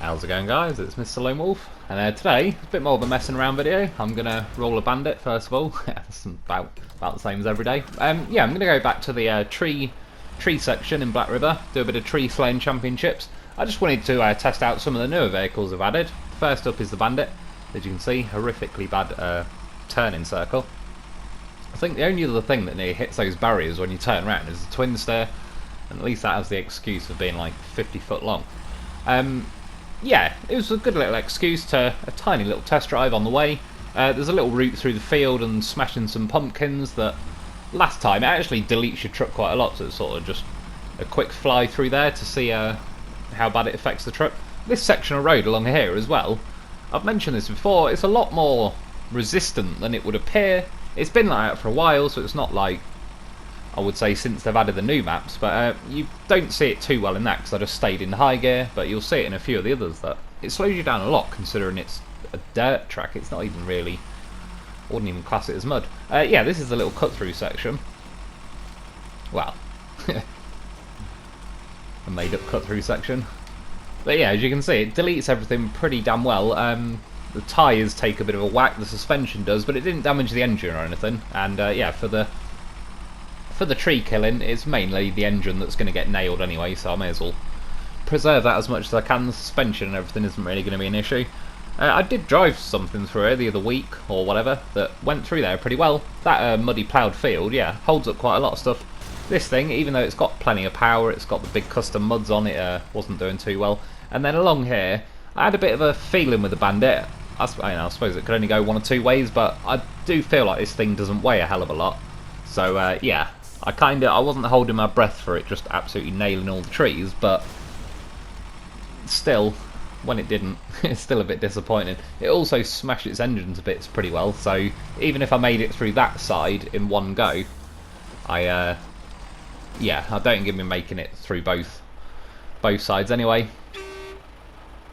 How's it going, guys? It's Mr. Lone Wolf, and today it's a bit more of a messing around video. I'm gonna roll a bandit first of all. It's about the same as every day. Yeah, I'm gonna go back to the tree section in Black River, do a bit of tree slaying championships. I just wanted to test out some of the newer vehicles I've added. First up is the bandit. As you can see, horrifically bad turning circle. I think the only other thing that nearly hits those barriers when you turn around is the twin steer, and at least that has the excuse of being like 50 foot long. Yeah, it was a good little excuse to a tiny little test drive on the way. There's a little route through the field and smashing some pumpkins that last time it actually deletes your truck quite a lot, so it's sort of just a quick fly through there to see how bad it affects the truck. This section of road along here as well, I've mentioned this before, it's a lot more resistant than it would appear. It's been like that for a while, so it's not like, I would say, since they've added the new maps, but you don't see it too well in that because I just stayed in high gear, but you'll see it in a few of the others that it slows you down a lot considering it's a dirt track. It's not even really, I wouldn't even class it as mud. Yeah, this is the little cut through section. Wow. A made up cut through section. But yeah, as you can see, it deletes everything pretty damn well. The tyres take a bit of a whack, the suspension does, but it didn't damage the engine or anything. And yeah, for the tree killing, it's mainly the engine that's going to get nailed anyway, so I may as well preserve that as much as I can. The suspension and everything isn't really going to be an issue. I did drive something through here the other week, or whatever, that went through there pretty well. That muddy ploughed field, yeah, holds up quite a lot of stuff. This thing, even though it's got plenty of power, it's got the big custom muds on it, wasn't doing too well. And then along here, I had a bit of a feeling with the bandit. I suppose it could only go one or two ways, but I do feel like this thing doesn't weigh a hell of a lot. So yeah, I wasn't holding my breath for it just absolutely nailing all the trees, but still, when it didn't, it's still a bit disappointing. It also smashed its engine to bits pretty well, so even if I made it through that side in one go, yeah, I don't think I'd be making it through both sides anyway.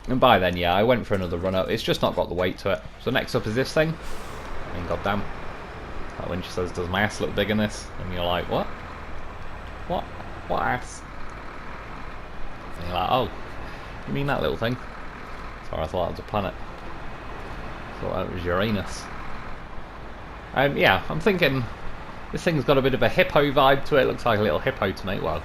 And by then, yeah, I went for another run up. It's just not got the weight to it. So next up is this thing. I mean, goddamn. Like when she says, "Does my ass look big in this?" And you're like, "What? What? What ass?" And you're like, "Oh, you mean that little thing?" Sorry, I thought that was a planet. I thought that was Uranus. Yeah, I'm thinking this thing's got a bit of a hippo vibe to it. It looks like a little hippo to me. Well,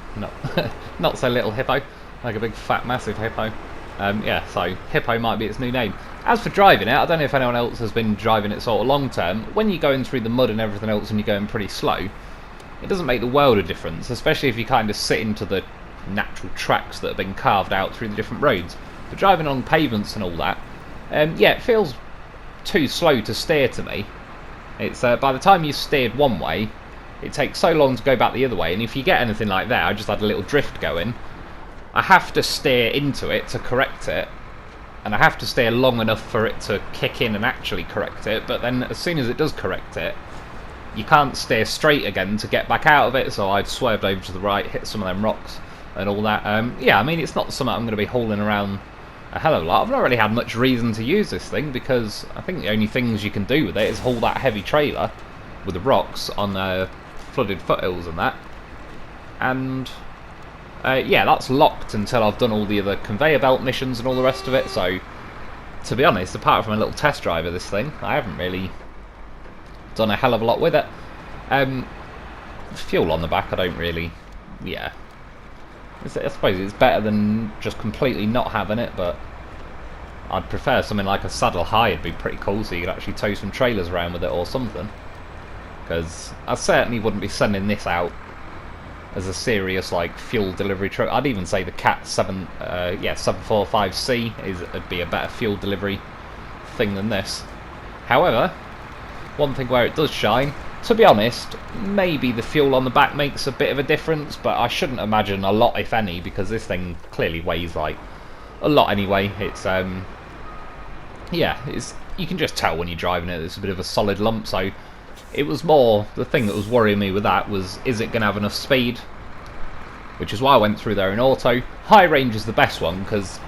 not so little hippo, like a big fat massive hippo. Yeah, so hippo might be its new name. As for driving it, I don't know if anyone else has been driving it sort of long term. When you're going through the mud and everything else and you're going pretty slow, it doesn't make the world of difference, especially if you kind of sit into the natural tracks that have been carved out through the different roads. But driving on pavements and all that, yeah, it feels too slow to steer to me. It's by the time you've steered one way, it takes so long to go back the other way, and if you get anything like that, I just had a little drift going, I have to steer into it to correct it, and I have to steer long enough for it to kick in and actually correct it, but then as soon as it does correct it, you can't steer straight again to get back out of it, so I'd swerved over to the right, hit some of them rocks and all that. Yeah, I mean, it's not something I'm going to be hauling around a hell of a lot. I've not really had much reason to use this thing, because I think the only things you can do with it is haul that heavy trailer with the rocks on flooded foothills and that. And yeah, that's locked until I've done all the other conveyor belt missions and all the rest of it, so to be honest, apart from a little test drive of this thing, I haven't really done a hell of a lot with it. Fuel on the back, I don't really, yeah. I suppose it's better than just completely not having it, but I'd prefer something like a saddle high. It'd be pretty cool, so you could actually tow some trailers around with it or something. Because I certainly wouldn't be sending this out as a serious like fuel delivery truck. I'd even say the Cat 745C would be a better fuel delivery thing than this. However, one thing where it does shine, to be honest, maybe the fuel on the back makes a bit of a difference, but I shouldn't imagine a lot, if any, because this thing clearly weighs like a lot anyway. It's yeah, you can just tell when you're driving it, it's a bit of a solid lump, so it was more, the thing that was worrying me with that was, is it going to have enough speed? Which is why I went through there in auto. High range is the best one, because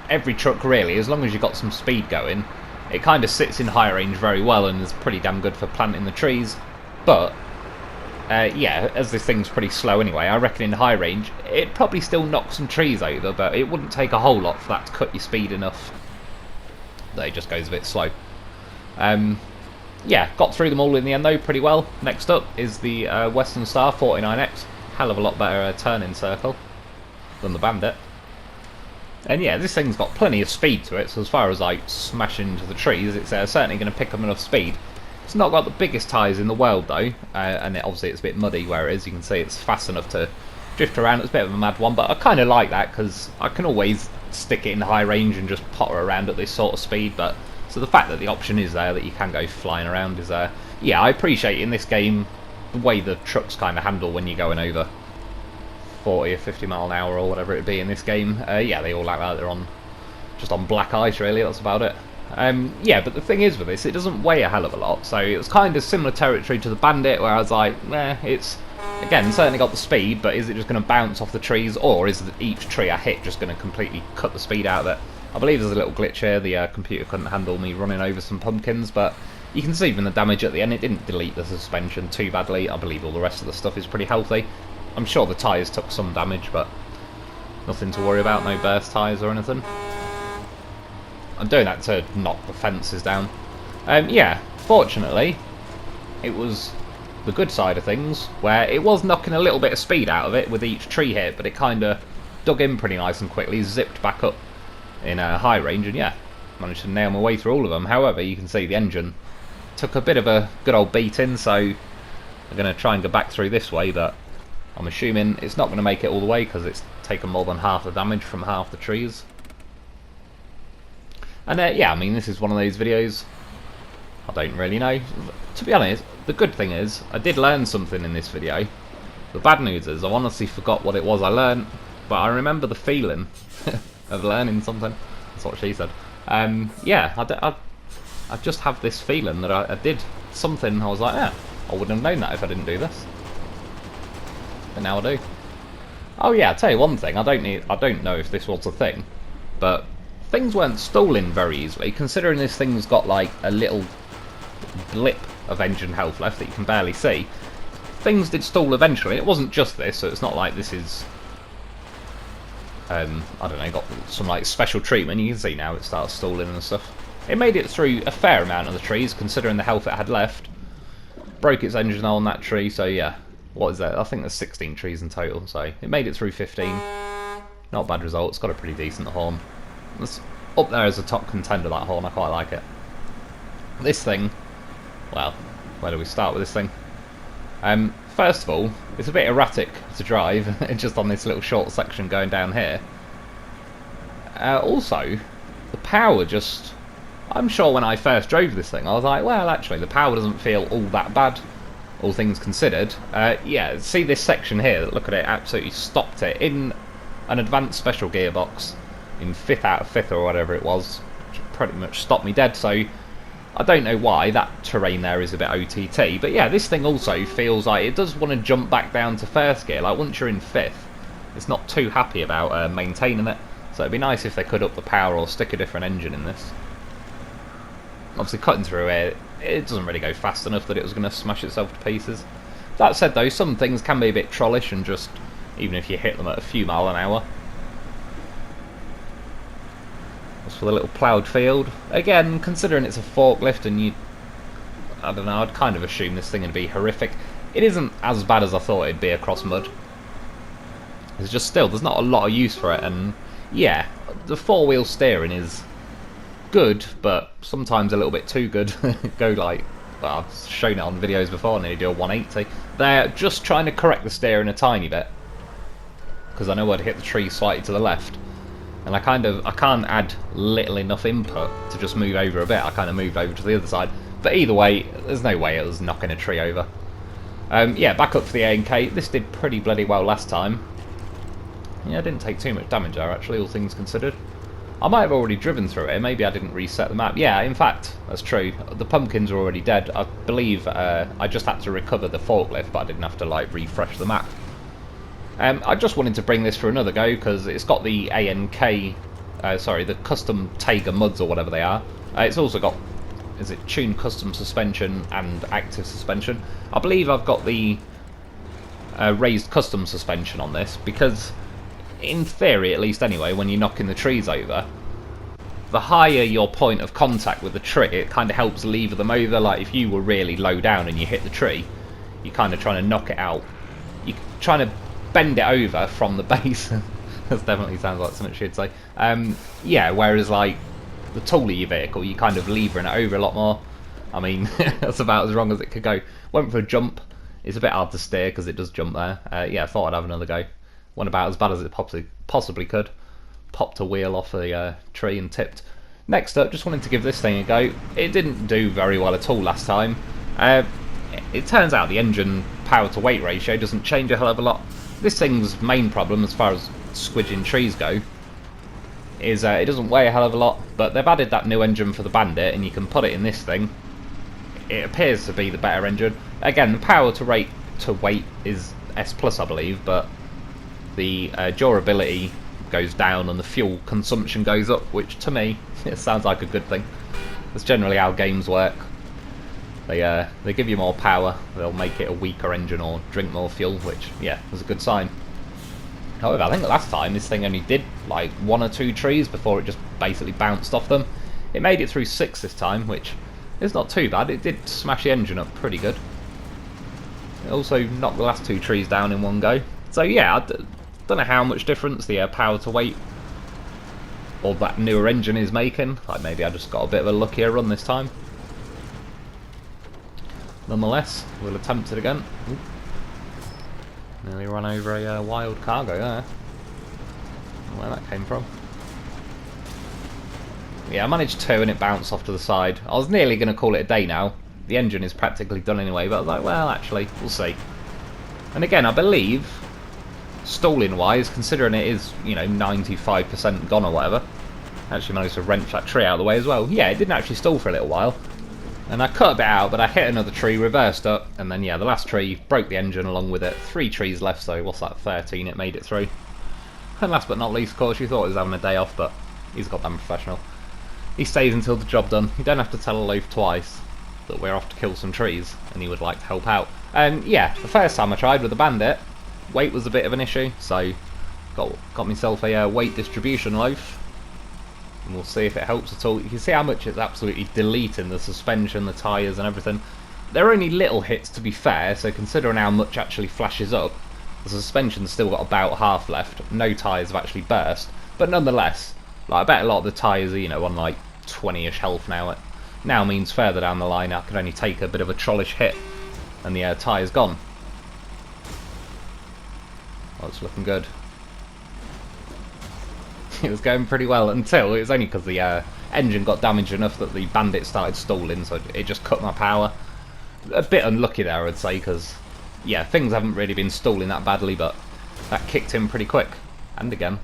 every truck really, as long as you've got some speed going, it kind of sits in high range very well and is pretty damn good for planting the trees. But yeah, as this thing's pretty slow anyway, I reckon in high range, it'd probably still knock some trees over, but it wouldn't take a whole lot for that to cut your speed enough that it just goes a bit slow. Yeah, got through them all in the end though, pretty well. Next up is the Western Star 49X. Hell of a lot better turning circle than the Bandit. And yeah, this thing's got plenty of speed to it, so as far as like smashing into the trees, it's certainly going to pick up enough speed. It's not got the biggest tyres in the world though, and obviously it's a bit muddy where it is. You can see it's fast enough to drift around. It's a bit of a mad one, but I kind of like that because I can always stick it in high range and just potter around at this sort of speed. But so the fact that the option is there, that you can go flying around, is yeah, I appreciate in this game the way the trucks kind of handle when you're going over 40 or 50 mile an hour or whatever it'd be in this game. Yeah, they all act like they're just on black ice really, that's about it. Yeah, but the thing is with this, it doesn't weigh a hell of a lot, so it was kind of similar territory to the Bandit where I was like, it's, again, certainly got the speed, but is it just going to bounce off the trees, or is each tree I hit just going to completely cut the speed out of it? I believe there's a little glitch here, the computer couldn't handle me running over some pumpkins, but you can see from the damage at the end, it didn't delete the suspension too badly. I believe all the rest of the stuff is pretty healthy. I'm sure the tyres took some damage, but nothing to worry about, no burst tyres or anything. I'm doing that to knock the fences down. Yeah, fortunately, it was the good side of things, where it was knocking a little bit of speed out of it with each tree hit, but it kind of dug in pretty nice and quickly, zipped back up in a high range, and yeah, managed to nail my way through all of them. However, you can see the engine took a bit of a good old beating, so I'm going to try and go back through this way, but I'm assuming it's not going to make it all the way because it's taken more than half the damage from half the trees. And yeah, I mean, this is one of those videos, I don't really know. To be honest, the good thing is, I did learn something in this video. The bad news is, I honestly forgot what it was I learned, but I remember the feeling of learning something. That's what she said. Yeah, I just have this feeling that I did something, I was like, yeah, I wouldn't have known that if I didn't do this. But now I do. Oh yeah, I'll tell you one thing, I don't know if this was a thing, but things weren't stalling very easily, considering this thing's got like a little blip of engine health left that you can barely see. Things did stall eventually. It wasn't just this, so it's not like this is I don't know, got some like special treatment. You can see now it starts stalling and stuff. It made it through a fair amount of the trees, considering the health it had left. Broke its engine on that tree, so yeah. What is that? I think there's 16 trees in total, so it made it through 15. Not a bad result. It's got a pretty decent horn. It's up there as a top contender, that horn. I quite like it. This thing, well, where do we start with this thing? First of all, it's a bit erratic to drive, just on this little short section going down here. Also, the power just... I'm sure when I first drove this thing, I was like, well, actually, the power doesn't feel all that bad, all things considered. Yeah, see this section here, look at it, absolutely stopped it in an advanced special gearbox in 5th out of 5th or whatever it was, which pretty much stopped me dead, so I don't know why that terrain there is a bit OTT, but yeah, this thing also feels like it does want to jump back down to 1st gear, like once you're in 5th, it's not too happy about maintaining it, so it'd be nice if they could up the power or stick a different engine in this. Obviously cutting through it, it doesn't really go fast enough that it was going to smash itself to pieces. That said though, some things can be a bit trollish and just, even if you hit them at a few mile an hour. As for the little ploughed field, again, considering it's a forklift and I don't know, I'd kind of assume this thing would be horrific. It isn't as bad as I thought it'd be across mud. It's just still, there's not a lot of use for it, and yeah, the 4-wheel steering is good, but sometimes a little bit too good. Go like, well, I've shown it on videos before, and they do a 180. They're just trying to correct the steering a tiny bit, because I know I'd hit the tree slightly to the left, and I can't add little enough input to just move over a bit. I kind of moved over to the other side, but either way, there's no way it was knocking a tree over. Yeah, back up for the A&K. This did pretty bloody well last time. Yeah, I didn't take too much damage there, actually, all things considered. I might have already driven through it, maybe I didn't reset the map. Yeah, in fact, that's true. The pumpkins are already dead. I believe I just had to recover the forklift, but I didn't have to like refresh the map. I just wanted to bring this for another go, because it's got the A&K, sorry, the custom Taiga muds or whatever they are. It's also got, is it tuned custom suspension and active suspension? I believe I've got the raised custom suspension on this, because in theory, at least anyway, when you're knocking the trees over, the higher your point of contact with the tree, it kind of helps lever them over. Like if you were really low down and you hit the tree, you're kind of trying to knock it out. You're trying to bend it over from the base. That definitely sounds like something she'd say. Yeah, whereas like the taller your vehicle, you're kind of levering it over a lot more. I mean, that's about as wrong as it could go. Went for a jump. It's a bit hard to steer because it does jump there. Yeah, I thought I'd have another go. Went about as bad as it possibly could. Popped a wheel off a tree and tipped. Next up, just wanted to give this thing a go. It didn't do very well at all last time. It turns out the engine power to weight ratio doesn't change a hell of a lot. This thing's main problem as far as squidging trees go is it doesn't weigh a hell of a lot, but they've added that new engine for the Bandit and you can put it in this thing. It appears to be the better engine. Again, the power to weight is S+, I believe, but the durability goes down and the fuel consumption goes up, which to me it sounds like a good thing. That's generally how games work. They give you more power, they'll make it a weaker engine or drink more fuel, which yeah, was a good sign. However, I think last time this thing only did like 1 or 2 trees before it just basically bounced off them. It made it through 6 this time, which is not too bad. It did smash the engine up pretty good. It also knocked the last 2 trees down in one go. So yeah, don't know how much difference the power to weight or that newer engine is making. Like maybe I just got a bit of a luckier run this time. Nonetheless, we'll attempt it again. Ooh. Nearly run over a wild cargo there. Where that came from. Yeah, I managed 2 and it bounced off to the side. I was nearly going to call it a day now. The engine is practically done anyway, but I was like, well, actually, we'll see. And again, I believe, stalling wise, considering it is, you know, 95% gone or whatever, I actually managed to wrench that tree out of the way as well. Yeah, it didn't actually stall for a little while. And I cut a bit out, but I hit another tree, reversed up, and then yeah, the last tree broke the engine along with it. 3 trees left, so what's that, 13 it made it through. And last but not least, of course, you thought he was having a day off, but he's goddamn professional. He stays until the job done. You don't have to tell a loaf twice that we're off to kill some trees, and he would like to help out. And yeah, the first time I tried with the Bandit, weight was a bit of an issue, so got myself a weight distribution loaf. And we'll see if it helps at all. You can see how much it's absolutely deleting the suspension, the tyres and everything. They're only little hits to be fair, so considering how much actually flashes up, the suspension's still got about half left. No tyres have actually burst, but nonetheless, like I bet a lot of the tyres are, you know, on like 20-ish health now. It now means further down the line I can only take a bit of a trollish hit and the tyre's gone. Oh, it's looking good. It was going pretty well until it was only because the engine got damaged enough that the Bandit started stalling, so it just cut my power. A bit unlucky there, I'd say, because yeah, things haven't really been stalling that badly, but that kicked in pretty quick. And again.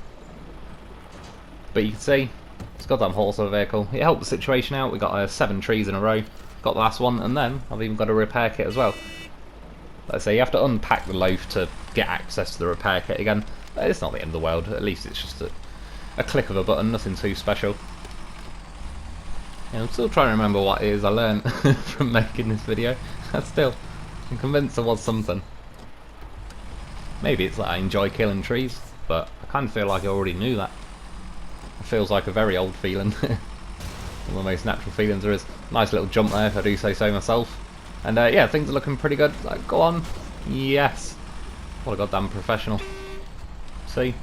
But you can see, it's got that horse of a vehicle. It helped the situation out. We got 7 trees in a row. Got the last one, and then I've even got a repair kit as well. Like I say, you have to unpack the loaf to get access to the repair kit again. It's not the end of the world. At least it's just a click of a button, nothing too special. Yeah, I'm still trying to remember what it is I learned from making this video. I'm convinced there was something. Maybe it's that I enjoy killing trees, but I kind of feel like I already knew that. It feels like a very old feeling. One of the most natural feelings there is. Nice little jump there, if I do say so myself. And yeah, things are looking pretty good. Like, go on. Yes. What a goddamn professional. See?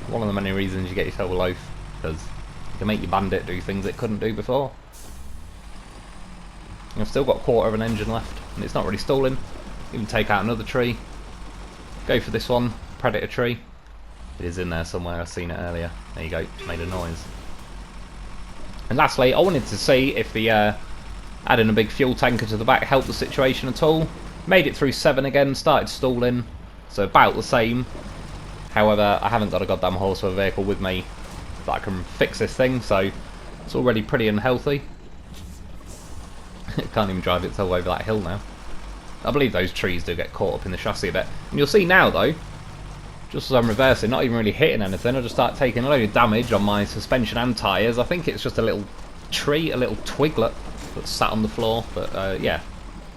One of the many reasons you get yourself a loaf, because you can make your Bandit do things it couldn't do before. And I've still got a quarter of an engine left, and it's not really stalling. Even take out another tree. Go for this one, Predator tree. It is in there somewhere, I've seen it earlier. There you go, it's made a noise. And lastly, I wanted to see if the adding a big fuel tanker to the back helped the situation at all. Made it through 7 again, started stalling, so about the same. However, I haven't got a goddamn horse or a vehicle with me that I can fix this thing, so it's already pretty unhealthy. It can't even drive itself over that hill now. I believe those trees do get caught up in the chassis a bit. And you'll see now though, just as I'm reversing, not even really hitting anything, I just start taking a load of damage on my suspension and tyres. I think it's just a little tree, a little twiglet that's sat on the floor, but yeah,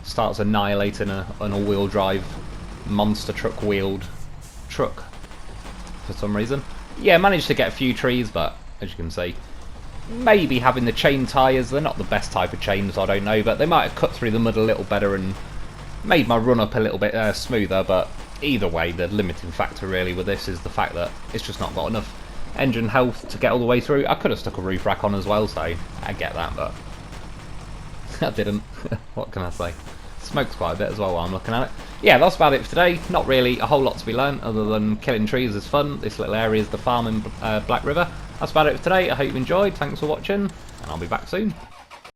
starts annihilating an all-wheel drive monster truck wheeled truck for some reason. Yeah, managed to get a few trees, but as you can see, maybe having the chain tyres, they're not the best type of chains, I don't know, but they might have cut through the mud a little better and made my run up a little bit smoother. But either way, the limiting factor really with this is the fact that it's just not got enough engine health to get all the way through. I could have stuck a roof rack on as well, so I get that, but I didn't. What can I say? Smokes quite a bit as well while I'm looking at it. Yeah, that's about it for today. Not really a whole lot to be learned other than killing trees is fun. This little area is the farm in Black River. That's about it for today. I hope you enjoyed. Thanks for watching, and I'll be back soon.